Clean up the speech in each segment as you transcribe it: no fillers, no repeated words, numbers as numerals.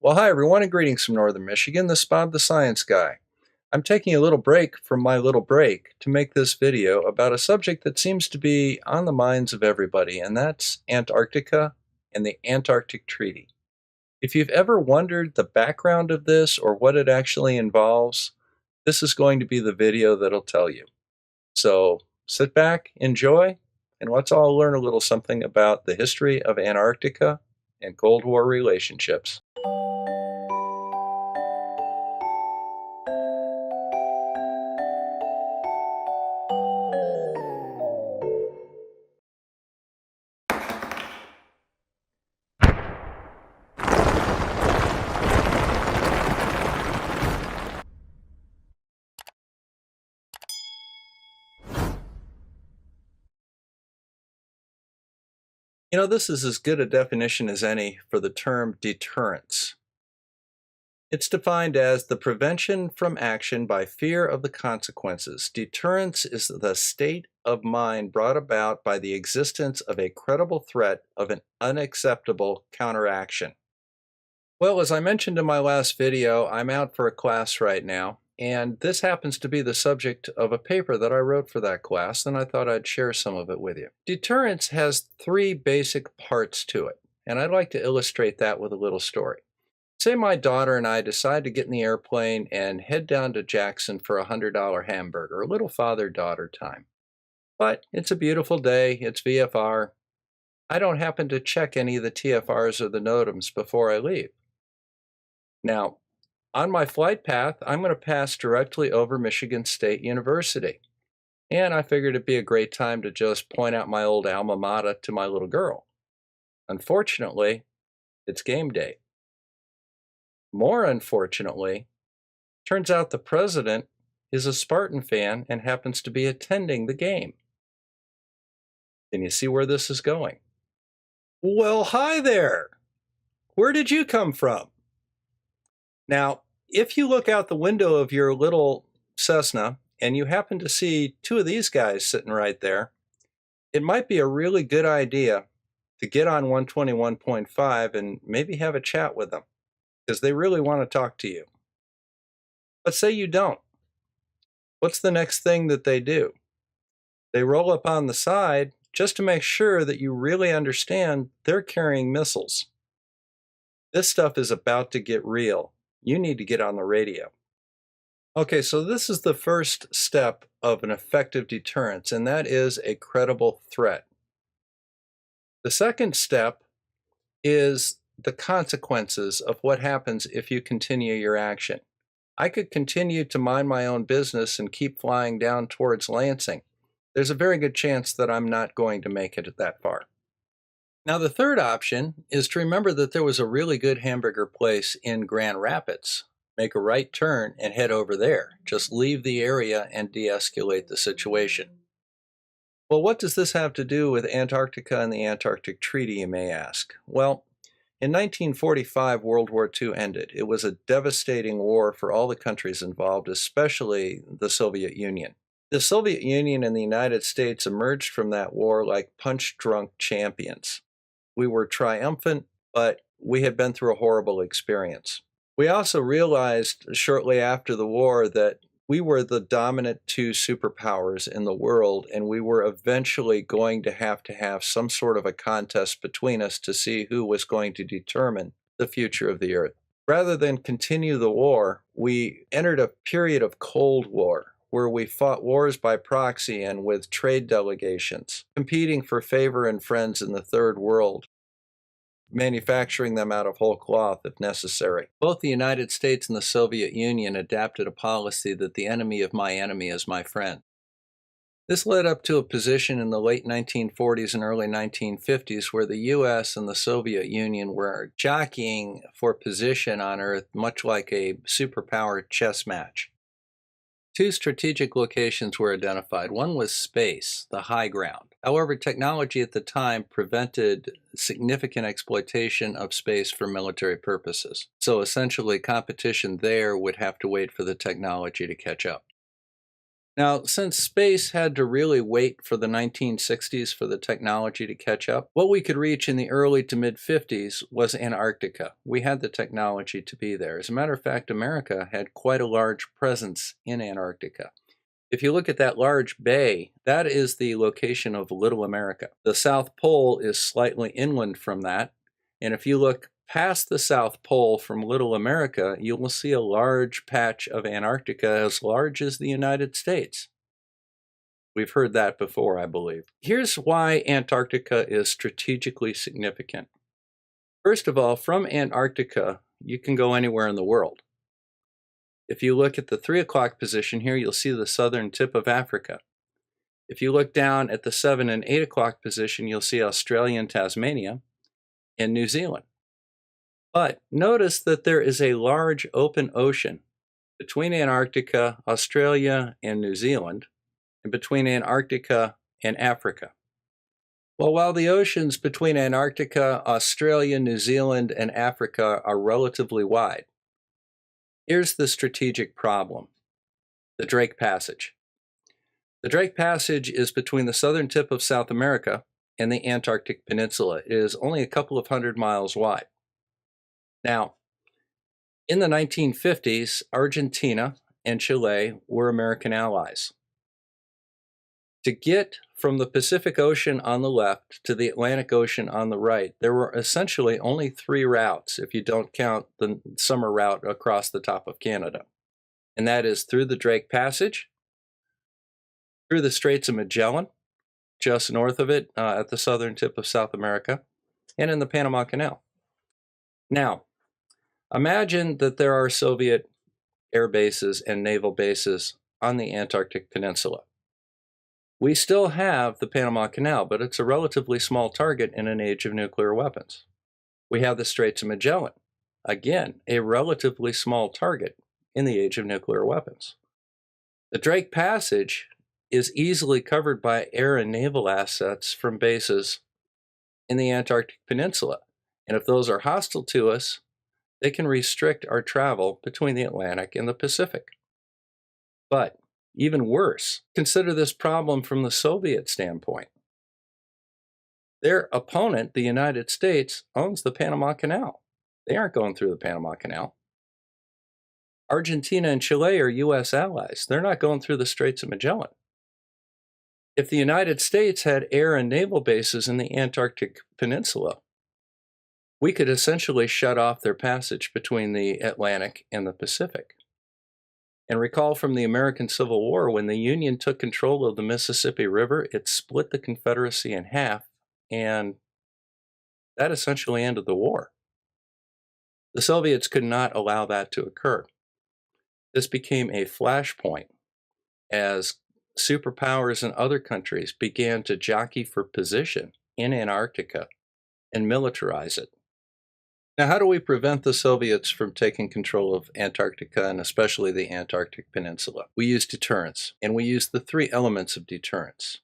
Well, hi everyone, and greetings from Northern Michigan. This is Bob the Science Guy. I'm taking a little break from my little break to make this video about a subject that seems to be on the minds of everybody, and that's Antarctica and the Antarctic Treaty. If you've ever wondered the background of this or what it actually involves, this is going to be the video that'll tell you. So sit back, enjoy, and let's all learn a little something about the history of Antarctica and Cold War relationships. You know, this is as good a definition as any for the term deterrence. It's defined as the prevention from action by fear of the consequences. Deterrence is the state of mind brought about by the existence of a credible threat of an unacceptable counteraction. Well, as I mentioned in my last video, I'm out for a class right now, and this happens to be the subject of a paper that I wrote for that class, and I thought I'd share some of it with you. Deterrence has three basic parts to it, and I'd like to illustrate that with a little story. Say my daughter and I decide to get in the airplane and head down to Jackson for a $100 hamburger, a little father-daughter time. But it's a beautiful day, it's VFR. I don't happen to check any of the TFRs or the NOTAMs before I leave. Now, on my flight path, I'm going to pass directly over Michigan State University. And I figured it'd be a great time to just point out my old alma mater to my little girl. Unfortunately, it's game day. More unfortunately, turns out the president is a Spartan fan and happens to be attending the game. Can you see where this is going? Well, hi there. Where did you come from? Now, if you look out the window of your little Cessna and you happen to see two of these guys sitting right there, it might be a really good idea to get on 121.5 and maybe have a chat with them, because they really want to talk to you. But say you don't. What's the next thing that they do? They roll up on the side just to make sure that you really understand they're carrying missiles. This stuff is about to get real. You need to get on the radio. Okay, so this is the first step of an effective deterrence, and that is a credible threat. The second step is the consequences of what happens if you continue your action. I could continue to mind my own business and keep flying down towards Lansing. There's a very good chance that I'm not going to make it that far. Now, the third option is to remember that there was a really good hamburger place in Grand Rapids. Make a right turn and head over there. Just leave the area and de-escalate the situation. Well, what does this have to do with Antarctica and the Antarctic Treaty, you may ask? Well, in 1945, World War II ended. It was a devastating war for all the countries involved, especially the Soviet Union. The Soviet Union and the United States emerged from that war like punch-drunk champions. We were triumphant, but we had been through a horrible experience. We also realized shortly after the war that we were the dominant two superpowers in the world, and we were eventually going to have some sort of a contest between us to see who was going to determine the future of the Earth. Rather than continue the war, we entered a period of Cold War, where we fought wars by proxy and with trade delegations, competing for favor and friends in the Third World, manufacturing them out of whole cloth if necessary. Both the United States and the Soviet Union adapted a policy that the enemy of my enemy is my friend. This led up to a position in the late 1940s and early 1950s where the US and the Soviet Union were jockeying for position on Earth, much like a superpower chess match. Two strategic locations were identified. One was space, the high ground. However, technology at the time prevented significant exploitation of space for military purposes. So essentially, competition there would have to wait for the technology to catch up. Now, since space had to really wait for the 1960s for the technology to catch up, what we could reach in the early to mid 50s was Antarctica. We had the technology to be there. As a matter of fact, America had quite a large presence in Antarctica. If you look at that large bay, that is the location of Little America. The South Pole is slightly inland from that. And if you look past the South Pole from Little America, you will see a large patch of Antarctica as large as the United States. We've heard that before, I believe. Here's why Antarctica is strategically significant. First of all, from Antarctica, you can go anywhere in the world. If you look at the 3 o'clock position here, you'll see the southern tip of Africa. If you look down at the 7 and 8 o'clock position, you'll see Australia and Tasmania and New Zealand. But notice that there is a large open ocean between Antarctica, Australia, and New Zealand, and between Antarctica and Africa. Well, while the oceans between Antarctica, Australia, New Zealand, and Africa are relatively wide, here's the strategic problem: the Drake Passage. The Drake Passage is between the southern tip of South America and the Antarctic Peninsula. It is only a couple of 100 miles wide. Now, in the 1950s, Argentina and Chile were American allies. To get from the Pacific Ocean on the left to the Atlantic Ocean on the right, there were essentially only 3 routes, if you don't count the summer route across the top of Canada. And that is through the Drake Passage, through the Straits of Magellan, just north of it at the southern tip of South America, and in the Panama Canal. Now, imagine that there are Soviet air bases and naval bases on the Antarctic Peninsula. We still have the Panama Canal, but it's a relatively small target in an age of nuclear weapons. We have the Straits of Magellan, again, a relatively small target in the age of nuclear weapons. The Drake Passage is easily covered by air and naval assets from bases in the Antarctic Peninsula. And if those are hostile to us, they can restrict our travel between the Atlantic and the Pacific. But even worse, consider this problem from the Soviet standpoint. Their opponent, the United States, owns the Panama Canal. They aren't going through the Panama Canal. Argentina and Chile are U.S. allies. They're not going through the Straits of Magellan. If the United States had air and naval bases in the Antarctic Peninsula, we could essentially shut off their passage between the Atlantic and the Pacific. And recall from the American Civil War, when the Union took control of the Mississippi River, it split the Confederacy in half, and that essentially ended the war. The Soviets could not allow that to occur. This became a flashpoint as superpowers and other countries began to jockey for position in Antarctica and militarize it. Now, how do we prevent the Soviets from taking control of Antarctica and especially the Antarctic Peninsula? We use deterrence, and we use the 3 elements of deterrence.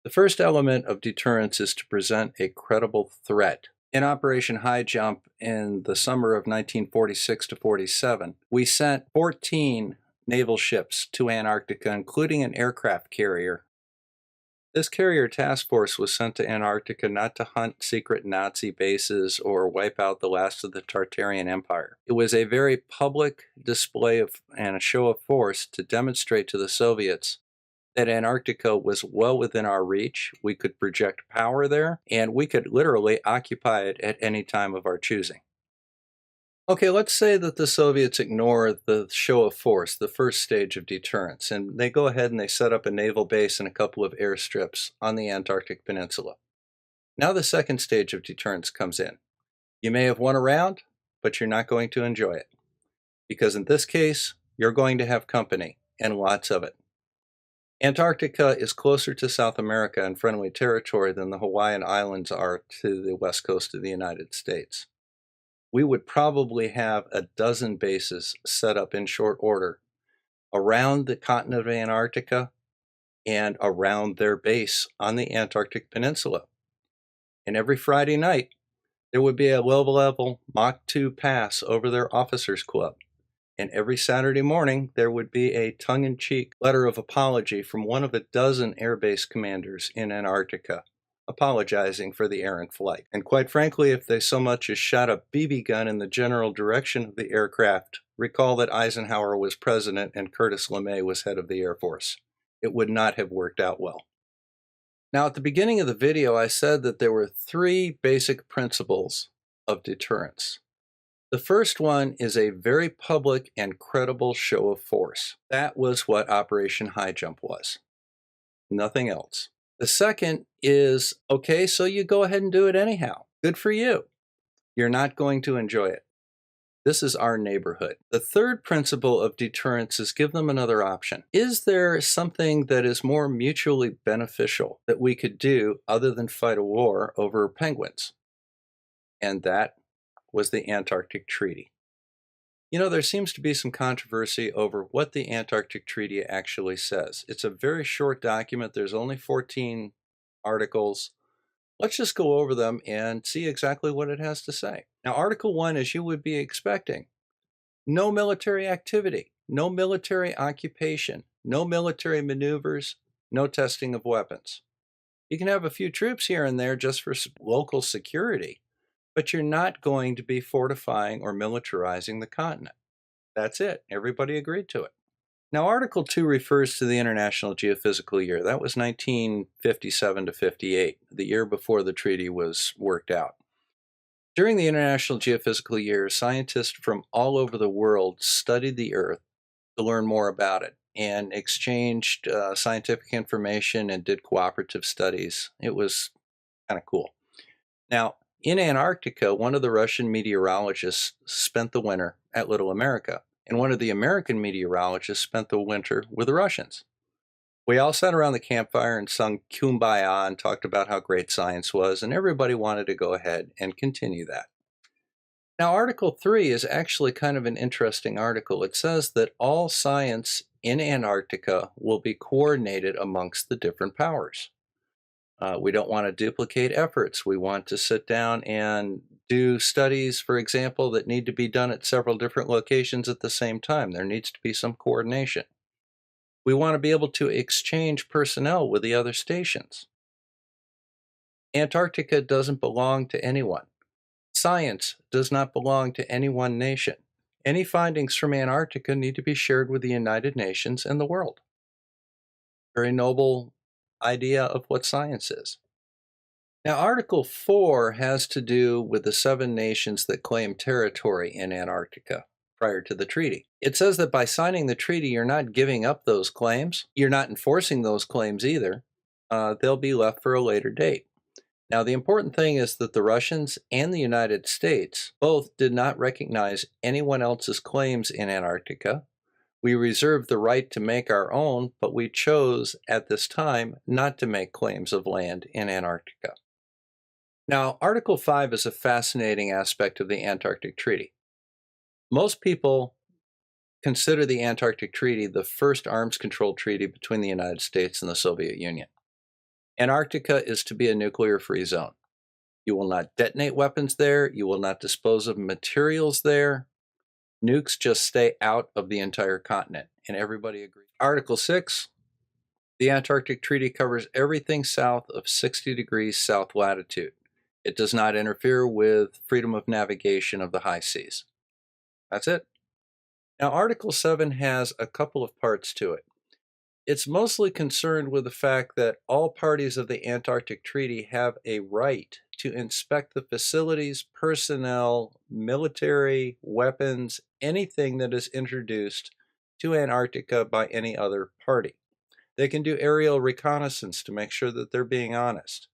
The first element of deterrence is to present a credible threat. In Operation High Jump in the summer of 1946 to 47, we sent 14 naval ships to Antarctica, including an aircraft carrier. This carrier task force was sent to Antarctica not to hunt secret Nazi bases or wipe out the last of the Tartarian Empire. It was a very public display and a show of force to demonstrate to the Soviets that Antarctica was well within our reach. We could project power there, and we could literally occupy it at any time of our choosing. Okay, let's say that the Soviets ignore the show of force, the first stage of deterrence, and they go ahead and they set up a naval base and a couple of airstrips on the Antarctic Peninsula. Now the second stage of deterrence comes in. You may have won a round, but you're not going to enjoy it. Because in this case, you're going to have company, and lots of it. Antarctica is closer to South America and friendly territory than the Hawaiian Islands are to the west coast of the United States. We would probably have a dozen bases set up in short order around the continent of Antarctica and around their base on the Antarctic Peninsula. And every Friday night, there would be a low-level Mach 2 pass over their officers' club. And every Saturday morning, there would be a tongue-in-cheek letter of apology from one of a dozen air base commanders in Antarctica, apologizing for the errant flight. And quite frankly, if they so much as shot a BB gun in the general direction of the aircraft, recall that Eisenhower was president and Curtis LeMay was head of the Air Force. It would not have worked out well. Now, at the beginning of the video, I said that there were three basic principles of deterrence. The first one is a very public and credible show of force. That was what Operation High Jump was. Nothing else. The second is, okay, so you go ahead and do it anyhow. Good for you. You're not going to enjoy it. This is our neighborhood. The third principle of deterrence is give them another option. Is there something that is more mutually beneficial that we could do other than fight a war over penguins? And that was the Antarctic Treaty. You know, there seems to be some controversy over what the Antarctic Treaty actually says. It's a very short document. There's only 14 articles. Let's just go over them and see exactly what it has to say. Now, Article 1, as you would be expecting, no military activity, no military occupation, no military maneuvers, no testing of weapons. You can have a few troops here and there just for local security, but you're not going to be fortifying or militarizing the continent. That's it. Everybody agreed to it. Now, Article 2 refers to the International Geophysical Year. That was 1957 to 58, the year before the treaty was worked out. During the International Geophysical Year, scientists from all over the world studied the Earth to learn more about it and exchanged scientific information and did cooperative studies. It was kind of cool. Now, in Antarctica, one of the Russian meteorologists spent the winter at Little America, and one of the American meteorologists spent the winter with the Russians. We all sat around the campfire and sung Kumbaya and talked about how great science was, and everybody wanted to go ahead and continue that. Now, Article 3 is actually kind of an interesting article. It says that all science in Antarctica will be coordinated amongst the different powers. We don't want to duplicate efforts. We want to sit down and do studies, for example, that need to be done at several different locations at the same time. There needs to be some coordination. We want to be able to exchange personnel with the other stations. Antarctica doesn't belong to anyone. Science does not belong to any one nation. Any findings from Antarctica need to be shared with the United Nations and the world. Very noble idea of what science is. Now, Article 4 has to do with the 7 nations that claim territory in Antarctica prior to the treaty. It says that by signing the treaty, you're not giving up those claims. You're not enforcing those claims either. They'll be left for a later date. Now, the important thing is that the Russians and the United States both did not recognize anyone else's claims in Antarctica. We reserved the right to make our own, but we chose at this time not to make claims of land in Antarctica. Now, Article 5 is a fascinating aspect of the Antarctic Treaty. Most people consider the Antarctic Treaty the first arms control treaty between the United States and the Soviet Union. Antarctica is to be a nuclear-free zone. You will not detonate weapons there. You will not dispose of materials there. Nukes just stay out of the entire continent, and everybody agrees. Article 6, the Antarctic Treaty covers everything south of 60 degrees south latitude. It does not interfere with freedom of navigation of the high seas. That's it. Now, Article 7 has a couple of parts to it. It's mostly concerned with the fact that all parties of the Antarctic Treaty have a right to inspect the facilities, personnel, military, weapons, anything that is introduced to Antarctica by any other party. They can do aerial reconnaissance to make sure that they're being honest.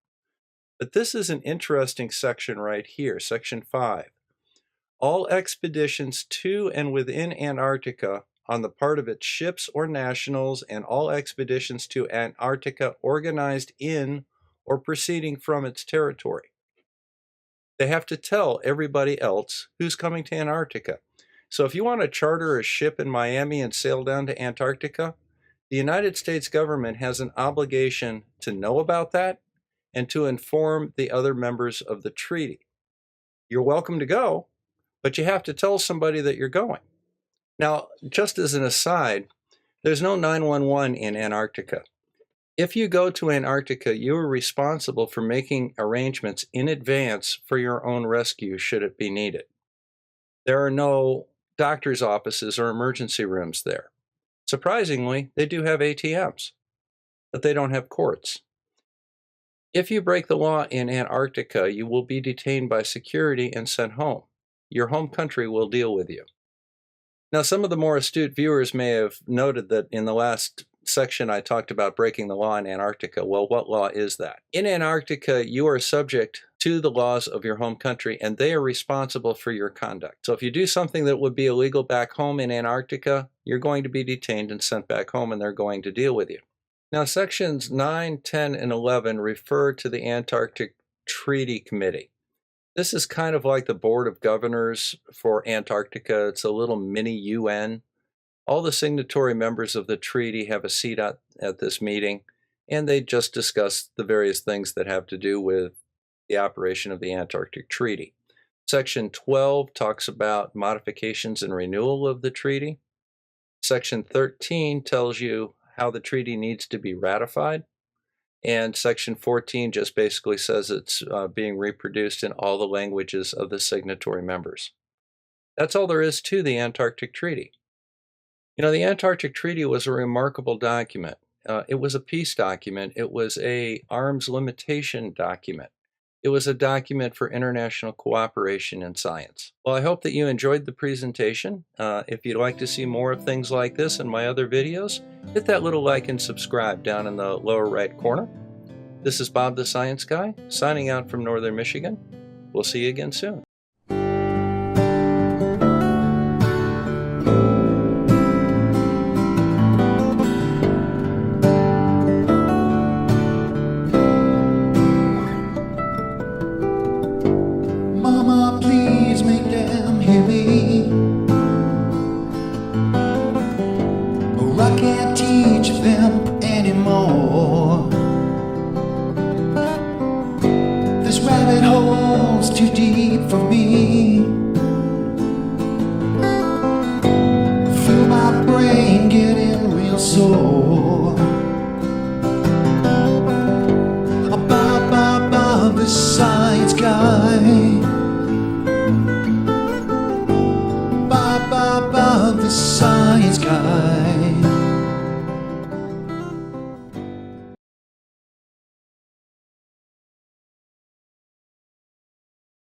But this is an interesting section right here, Section 5. All expeditions to and within Antarctica on the part of its ships or nationals, and all expeditions to Antarctica organized in or proceeding from its territory. They have to tell everybody else who's coming to Antarctica. So if you want to charter a ship in Miami and sail down to Antarctica, the United States government has an obligation to know about that and to inform the other members of the treaty. You're welcome to go, but you have to tell somebody that you're going. Now, just as an aside, there's no 911 in Antarctica. If you go to Antarctica, you are responsible for making arrangements in advance for your own rescue should it be needed. There are no doctor's offices or emergency rooms there. Surprisingly, they do have ATMs, but they don't have courts. If you break the law in Antarctica, you will be detained by security and sent home. Your home country will deal with you. Now, some of the more astute viewers may have noted that in the last section I talked about breaking the law in Antarctica. Well, what law is that? In Antarctica, you are subject to the laws of your home country, and they are responsible for your conduct. So if you do something that would be illegal back home in Antarctica, you're going to be detained and sent back home, and they're going to deal with you. Now, sections 9, 10, and 11 refer to the Antarctic Treaty Committee. This is kind of like the Board of Governors for Antarctica. It's a little mini UN. All the signatory members of the treaty have a seat at this meeting, and they just discuss the various things that have to do with the operation of the Antarctic Treaty. Section 12 talks about modifications and renewal of the treaty. Section 13 tells you how the treaty needs to be ratified. And Section 14 just basically says it's being reproduced in all the languages of the signatory members. That's all there is to the Antarctic Treaty. You know, the Antarctic Treaty was a remarkable document. It was a peace document. It was an arms limitation document. It was a document for international cooperation in science. Well, I hope that you enjoyed the presentation. If you'd like to see more of things like this in my other videos, hit that little like and subscribe down in the lower right corner. This is Bob the Science Guy, signing out from Northern Michigan. We'll see you again soon. Mama, please make them hear me, or I can't teach them anymore. This rabbit hole's too deep for me. Feel my brain getting real sore.